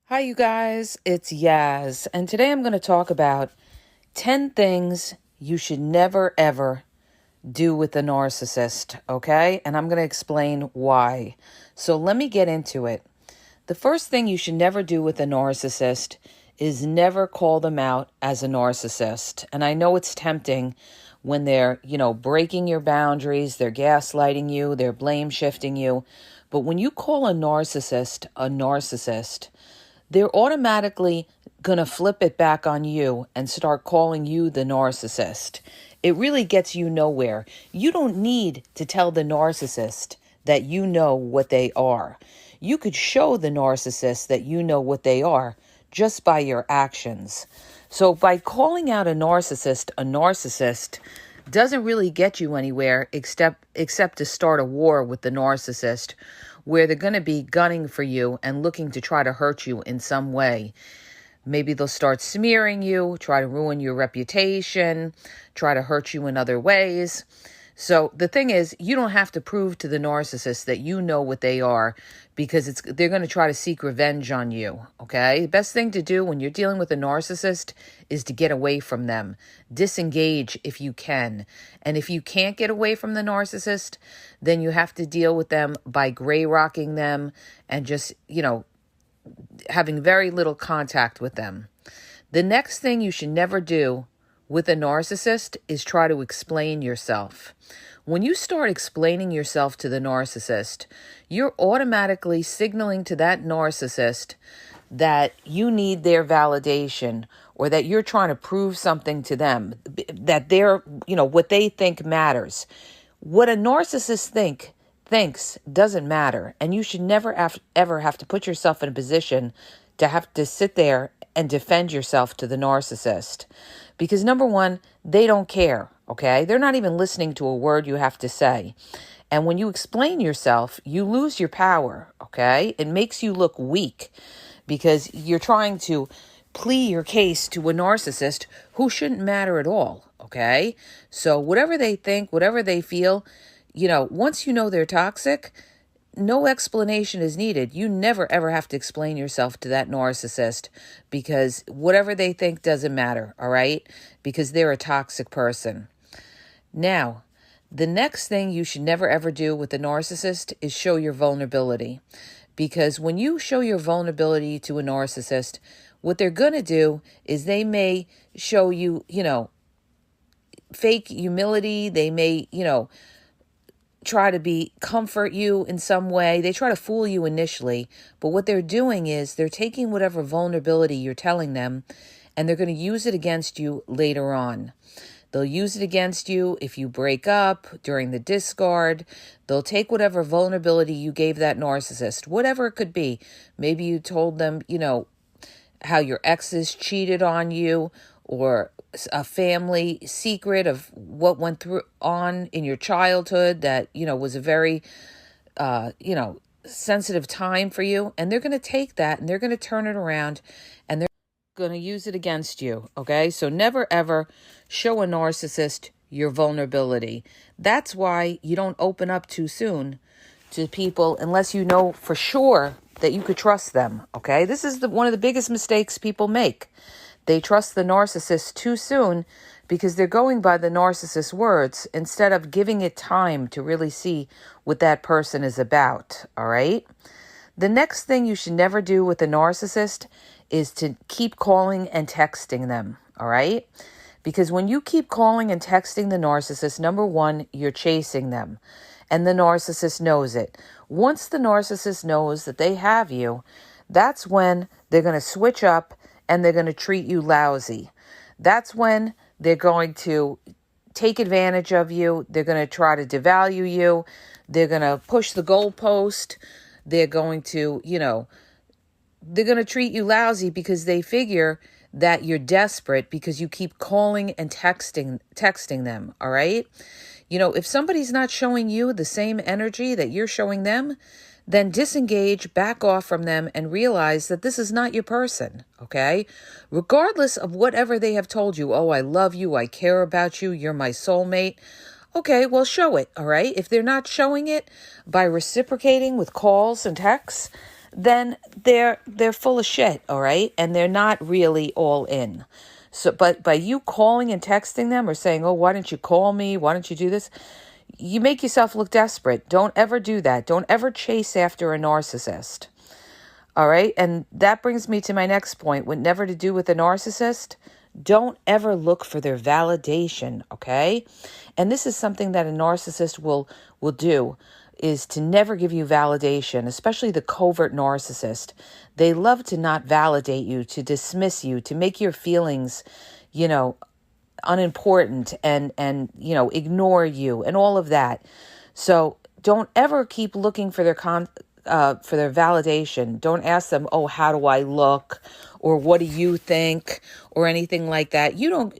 Hi, you guys. It's Yaz, and today I'm going to talk about 10 things you should never ever do with a narcissist, okay? And I'm going to explain why. So let me get into it. The first thing you should never do with a narcissist is never call them out as a narcissist. And I know it's tempting when they're, breaking your boundaries, they're gaslighting you, they're blame shifting you. But when you call a narcissist, they're automatically going to flip it back on you and start calling you the narcissist. It really gets you nowhere. You don't need to tell the narcissist that you know what they are. You could show the narcissist that you know what they are just by your actions. So by calling out a narcissist doesn't really get you anywhere except to start a war with the narcissist where they're going to be gunning for you and looking to try to hurt you in some way. Maybe they'll start smearing you, try to ruin your reputation, try to hurt you in other ways. So the thing is, you don't have to prove to the narcissist that you know what they are because they're going to try to seek revenge on you, okay? The best thing to do when you're dealing with a narcissist is to get away from them. Disengage if you can. And if you can't get away from the narcissist, then you have to deal with them by gray rocking them and just, having very little contact with them. The next thing you should never do with a narcissist is try to explain yourself. When you start explaining yourself to the narcissist, you're automatically signaling to that narcissist that you need their validation or that you're trying to prove something to them, that they're, what they think matters. What a narcissist thinks doesn't matter, and you should never ever have to put yourself in a position to have to sit there and defend yourself to the narcissist. Because number one, they don't care, okay? They're not even listening to a word you have to say. And when you explain yourself, you lose your power, okay? It makes you look weak because you're trying to plea your case to a narcissist who shouldn't matter at all, okay? So whatever they think, whatever they feel, once you know they're toxic, no explanation is needed. You never, ever have to explain yourself to that narcissist because whatever they think doesn't matter, all right? Because they're a toxic person. Now, the next thing you should never, ever do with a narcissist is show your vulnerability. Because when you show your vulnerability to a narcissist, what they're going to do is they may show you, fake humility. They may, try to comfort you in some way. They try to fool you initially, but what they're doing is they're taking whatever vulnerability you're telling them and they're going to use it against you later on. They'll use it against you if you break up, during the discard. They'll take whatever vulnerability you gave that narcissist, whatever it could be. Maybe you told them, how your exes cheated on you, or a family secret of what went on in your childhood that, was a very, sensitive time for you. And they're going to take that and they're going to turn it around and they're going to use it against you. Okay. So never, ever show a narcissist your vulnerability. That's why you don't open up too soon to people unless you know for sure that you could trust them. Okay. This is one of the biggest mistakes people make. They trust the narcissist too soon because they're going by the narcissist's words instead of giving it time to really see what that person is about, all right? The next thing you should never do with a narcissist is to keep calling and texting them, all right? Because when you keep calling and texting the narcissist, number one, you're chasing them, and the narcissist knows it. Once the narcissist knows that they have you, that's when they're going to switch up and they're going to treat you lousy. That's when they're going to take advantage of you. They're going to try to devalue you. They're going to push the goalpost. They're going to, they're going to treat you lousy because they figure that you're desperate because you keep calling and texting them, all right? If somebody's not showing you the same energy that you're showing them, then disengage, back off from them, and realize that this is not your person, okay? Regardless of whatever they have told you, oh, I love you, I care about you, you're my soulmate. Okay, well, show it, all right? If they're not showing it by reciprocating with calls and texts, then they're full of shit, all right? And they're not really all in. So, but by you calling and texting them or saying, oh, why don't you call me? Why don't you do this? You make yourself look desperate. Don't ever do that. Don't ever chase after a narcissist. All right? And that brings me to my next point. What never to do with a narcissist, don't ever look for their validation, okay? And this is something that a narcissist will do, is to never give you validation, especially the covert narcissist. They love to not validate you, to dismiss you, to make your feelings, unimportant and ignore you and all of that. So don't ever keep looking for their validation. Don't ask them, oh, how do I look? Or what do you think? Or anything like that. You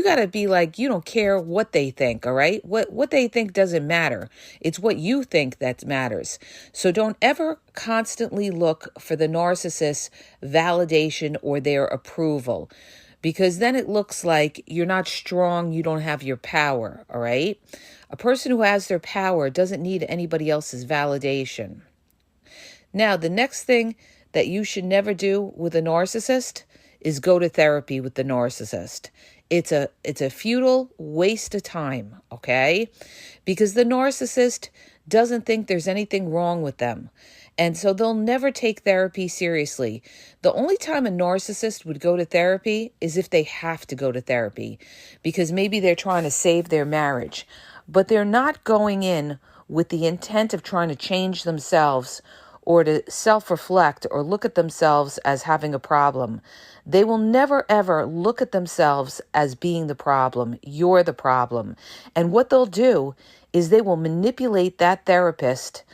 got to be like, you don't care what they think, all right? What they think doesn't matter. It's what you think that matters. So don't ever constantly look for the narcissist's validation or their approval, because then it looks like you're not strong, you don't have your power, all right? A person who has their power doesn't need anybody else's validation. Now, the next thing that you should never do with a narcissist is go to therapy with the narcissist. It's a futile waste of time, okay? Because the narcissist doesn't think there's anything wrong with them. And so they'll never take therapy seriously. The only time a narcissist would go to therapy is if they have to go to therapy, because maybe they're trying to save their marriage. But they're not going in with the intent of trying to change themselves or to self-reflect or look at themselves as having a problem. They will never, ever look at themselves as being the problem. You're the problem. And what they'll do is they will manipulate that therapist,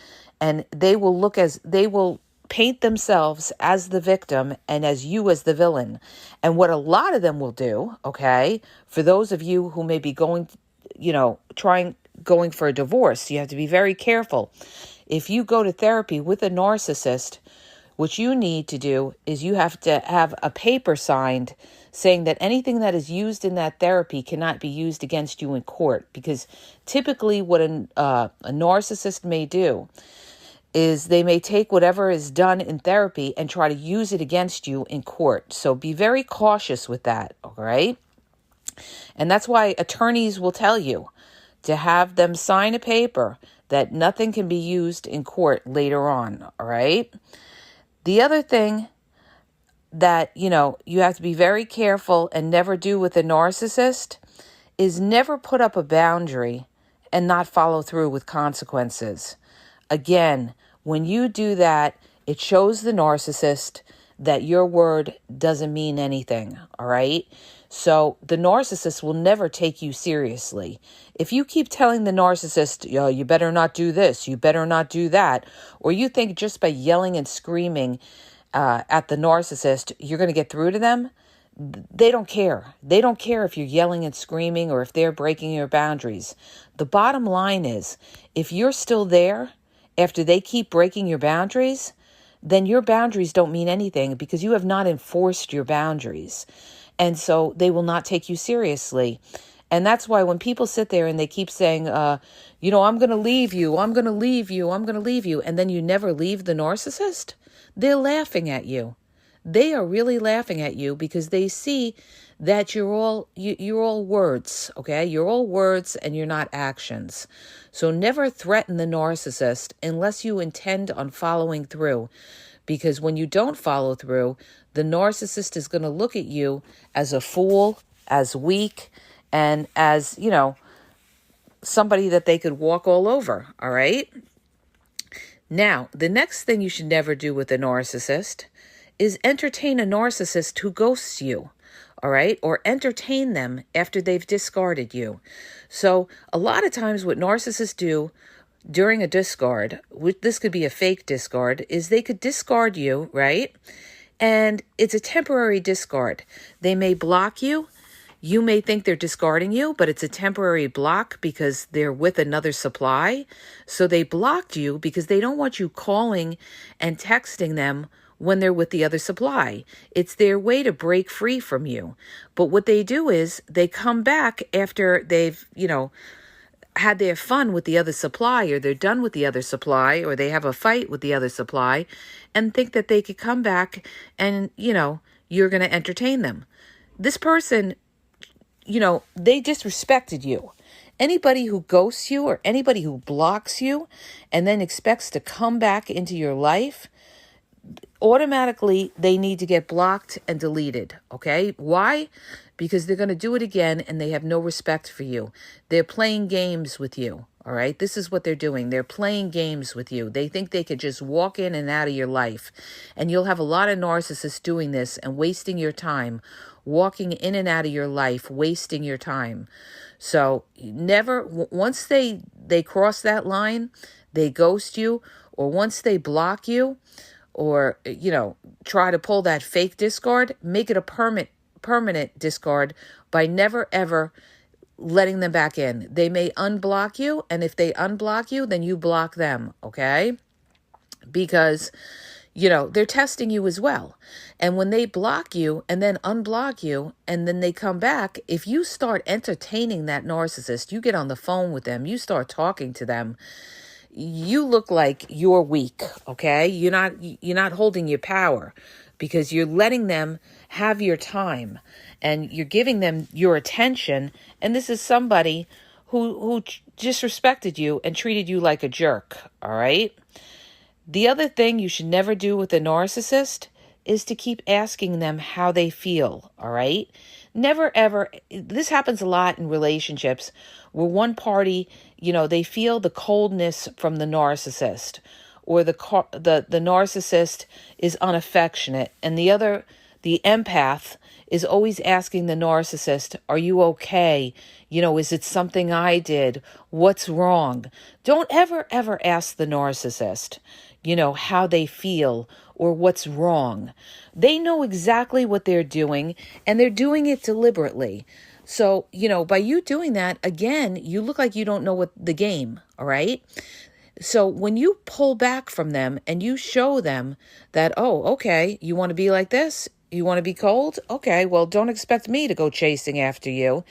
and they will paint themselves as the victim and as you as the villain. And what a lot of them will do, okay, for those of you who may be going for a divorce, you have to be very careful. If you go to therapy with a narcissist, what you need to do is you have to have a paper signed saying that anything that is used in that therapy cannot be used against you in court. Because typically what a narcissist may do is they may take whatever is done in therapy and try to use it against you in court. So be very cautious with that, all right? And that's why attorneys will tell you to have them sign a paper that nothing can be used in court later on, all right? The other thing that, you have to be very careful and never do with a narcissist is never put up a boundary and not follow through with consequences. Again, when you do that, it shows the narcissist that your word doesn't mean anything, all right? So the narcissist will never take you seriously. If you keep telling the narcissist, you better not do this, you better not do that, or you think just by yelling and screaming at the narcissist, you're going to get through to them, they don't care. They don't care if you're yelling and screaming or if they're breaking your boundaries. The bottom line is, if you're still there after they keep breaking your boundaries, then your boundaries don't mean anything because you have not enforced your boundaries. And so they will not take you seriously. And that's why when people sit there and they keep saying, I'm going to leave you, I'm going to leave you, I'm going to leave you, and then you never leave the narcissist, they're laughing at you. They are really laughing at you because they see that you're all words, okay? You're all words and you're not actions. So never threaten the narcissist unless you intend on following through. Because when you don't follow through, the narcissist is going to look at you as a fool, as weak, and as, somebody that they could walk all over, all right? Now, the next thing you should never do with a narcissist is entertain a narcissist who ghosts you, all right? Or entertain them after they've discarded you. So a lot of times what narcissists do during a discard, this could be a fake discard, is they could discard you, right? And it's a temporary discard. They may block you. You may think they're discarding you, but it's a temporary block because they're with another supply. So they blocked you because they don't want you calling and texting them when they're with the other supply. It's their way to break free from you. But what they do is they come back after they've, had their fun with the other supply, or they're done with the other supply, or they have a fight with the other supply, and think that they could come back and, you're going to entertain them. This person, they disrespected you. Anybody who ghosts you or anybody who blocks you and then expects to come back into your life, automatically they need to get blocked and deleted. Okay? Why? Because they're going to do it again and they have no respect for you. They're playing games with you. All right? This is what they're doing. They're playing games with you. They think they could just walk in and out of your life. And you'll have a lot of narcissists doing this and wasting your time, walking in and out of your life, wasting your time. So never, once they cross that line, they ghost you, or once they block you, or, try to pull that fake discard, make it a permanent discard by never, ever letting them back in. They may unblock you, and if they unblock you, then you block them, okay? Because, they're testing you as well. And when they block you and then unblock you and then they come back, if you start entertaining that narcissist, you get on the phone with them, you start talking to them, you look like you're weak, okay? You're not holding your power because you're letting them have your time and you're giving them your attention. And this is somebody who disrespected you and treated you like a jerk, all right? The other thing you should never do with a narcissist is to keep asking them how they feel, all right? Never, ever. This happens a lot in relationships where one party, they feel the coldness from the narcissist, or the narcissist is unaffectionate, and the empath is always asking the narcissist, are you okay? Is it something I did? What's wrong? Don't ever, ever ask the narcissist, how they feel or what's wrong. They know exactly what they're doing, and they're doing it deliberately. So, by you doing that, again, you look like you don't know what the game, all right? So when you pull back from them and you show them that, oh, okay, you want to be like this? You want to be cold? Okay, well, don't expect me to go chasing after you.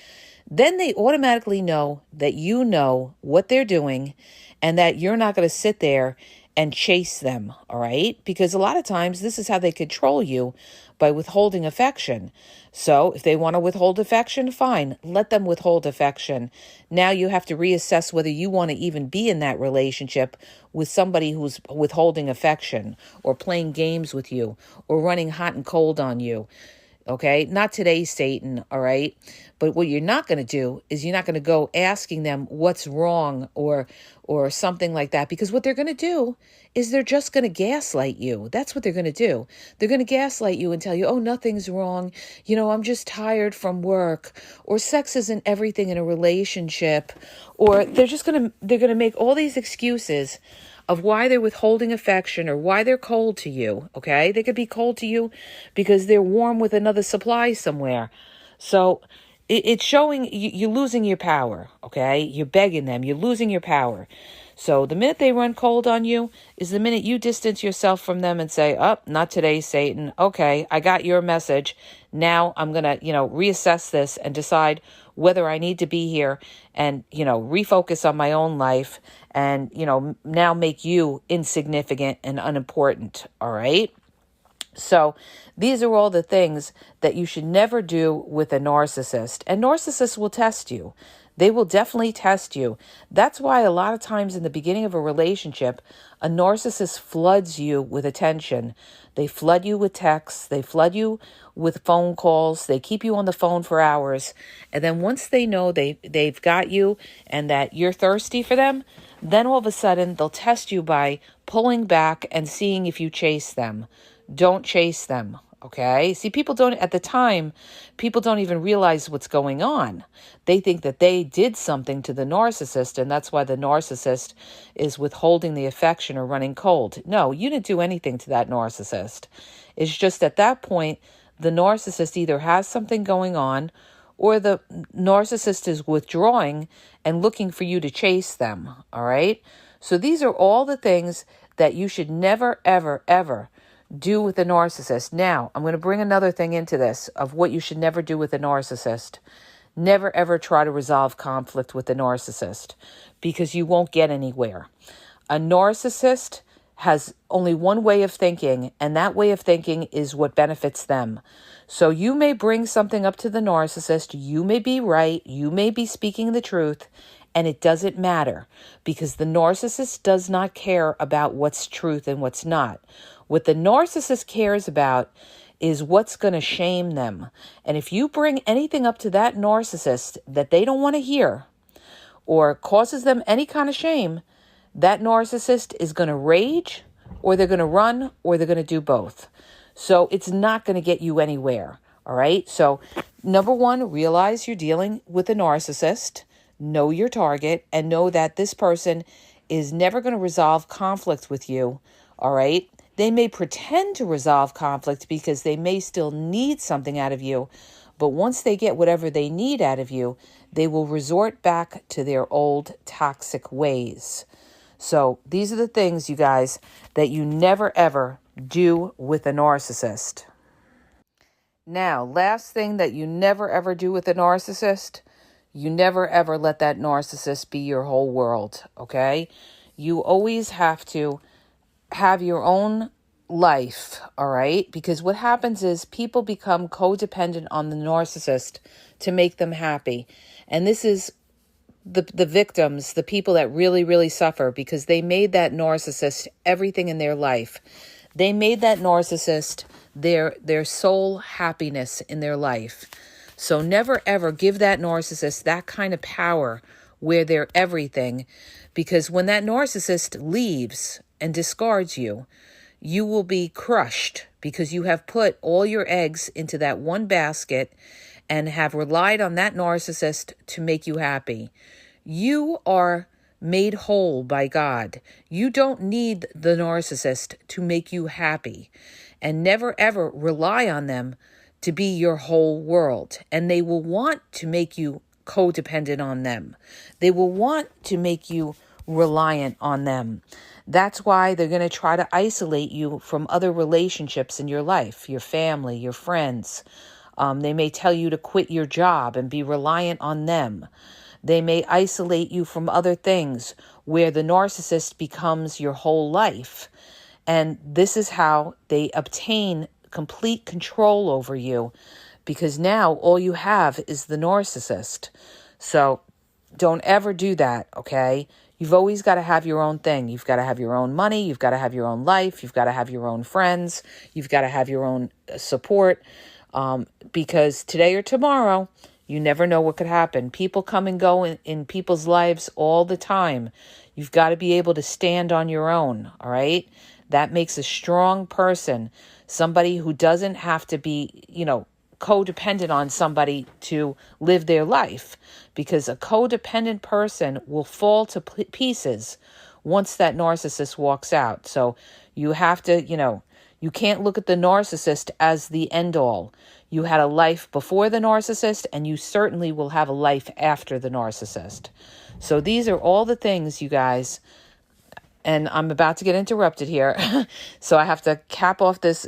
Then they automatically know that you know what they're doing and that you're not going to sit there and chase them, all right? Because a lot of times this is how they control you, by withholding affection. So if they want to withhold affection, fine, let them withhold affection. Now you have to reassess whether you want to even be in that relationship with somebody who's withholding affection or playing games with you or running hot and cold on you. Okay, not today, Satan, all right? But what you're not going to do is you're not going to go asking them what's wrong or something like that, because what they're going to do is they're just going to gaslight you. That's what they're going to do. They're going to gaslight you and tell you, oh, nothing's wrong. I'm just tired from work, or sex isn't everything in a relationship, or they're going to make all these excuses of why they're withholding affection or why they're cold to you, okay? They could be cold to you because they're warm with another supply somewhere. So it's showing you're losing your power, okay? You're begging them. You're losing your power. So the minute they run cold on you is the minute you distance yourself from them and say, oh, not today, Satan. Okay, I got your message. Now I'm going to, reassess this and decide whether I need to be here and, refocus on my own life and, now make you insignificant and unimportant. All right. So these are all the things that you should never do with a narcissist. And narcissists will test you. They will definitely test you. That's why a lot of times in the beginning of a relationship, a narcissist floods you with attention. They flood you with texts. They flood you with phone calls. They keep you on the phone for hours. And then once they know they've got you and that you're thirsty for them, then all of a sudden they'll test you by pulling back and seeing if you chase them. Don't chase them. Okay. See, at the time, people don't even realize what's going on. They think that they did something to the narcissist, and that's why the narcissist is withholding the affection or running cold. No, you didn't do anything to that narcissist. It's just at that point, the narcissist either has something going on or the narcissist is withdrawing and looking for you to chase them. All right. So these are all the things that you should never, ever, ever do with a narcissist. Now, I'm going to bring another thing into this of what you should never do with a narcissist. never ever try to resolve conflict with a narcissist because you won't get anywhere. A narcissist has only one way of thinking, and that way of thinking is what benefits them. So you may bring something up to the narcissist, you may be right, you may be speaking the truth, and it doesn't matter because the narcissist does not care about what's truth and what's not. What the narcissist cares about is what's going to shame them. And if you bring anything up to that narcissist that they don't want to hear or causes them any kind of shame, that narcissist is going to rage, or they're going to run, or they're going to do both. So it's not going to get you anywhere. All right. So number one, realize you're dealing with a narcissist, know your target, and know that this person is never going to resolve conflict with you. All right. They may pretend to resolve conflict because they may still need something out of you. But once they get whatever they need out of you, they will resort back to their old toxic ways. So these are the things, you guys, that you never, ever do with a narcissist. Now, last thing that you never, ever do with a narcissist, you never, ever let that narcissist be your whole world, okay? You always have to have your own life, all right? Because what happens is people become codependent on the narcissist to make them happy. And this is the victims, the people that really, really suffer because they made that narcissist everything in their life. They made that narcissist their sole happiness in their life. So never, ever give that narcissist that kind of power where they're everything, because when that narcissist leaves and discards you, you will be crushed because you have put all your eggs into that one basket and have relied on that narcissist to make you happy. You are made whole by God. You don't need the narcissist to make you happy, and never ever rely on them to be your whole world. And they will want to make you codependent on them. They will want to make you reliant on them. That's why they're going to try to isolate you from other relationships in your life, your family, your friends. They may tell you to quit your job and be reliant on them. They may isolate you from other things where the narcissist becomes your whole life. And this is how they obtain complete control over you, because now all you have is the narcissist. So don't ever do that, okay? You've always got to have your own thing. You've got to have your own money. You've got to have your own life. You've got to have your own friends. You've got to have your own support, because today or tomorrow, you never know what could happen. People come and go in people's lives all the time. You've got to be able to stand on your own, all right? That makes a strong person, somebody who doesn't have to be, codependent on somebody to live their life, because a codependent person will fall to pieces once that narcissist walks out. So you have to, you can't look at the narcissist as the end all. You had a life before the narcissist, and you certainly will have a life after the narcissist. So these are all the things, you guys, and I'm about to get interrupted here. So I have to cap off this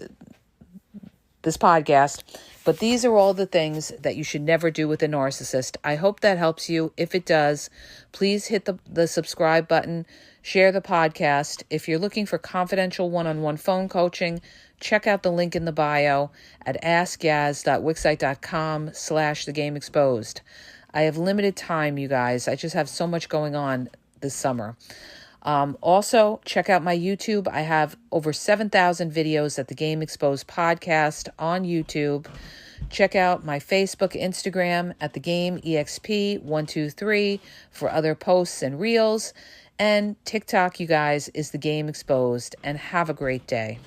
podcast. But these are all the things that you should never do with a narcissist. I hope that helps you. If it does, please hit the subscribe button, share the podcast. If you're looking for confidential one-on-one phone coaching, check out the link in the bio at askyaz.wixsite.com/thegameexposed. I have limited time, you guys. I just have so much going on this summer. Also, check out my YouTube. I have over 7,000 videos at the Game Exposed podcast on YouTube. Check out my Facebook, Instagram at the Game EXP123 for other posts and reels. And TikTok, you guys, is the Game Exposed. And have a great day.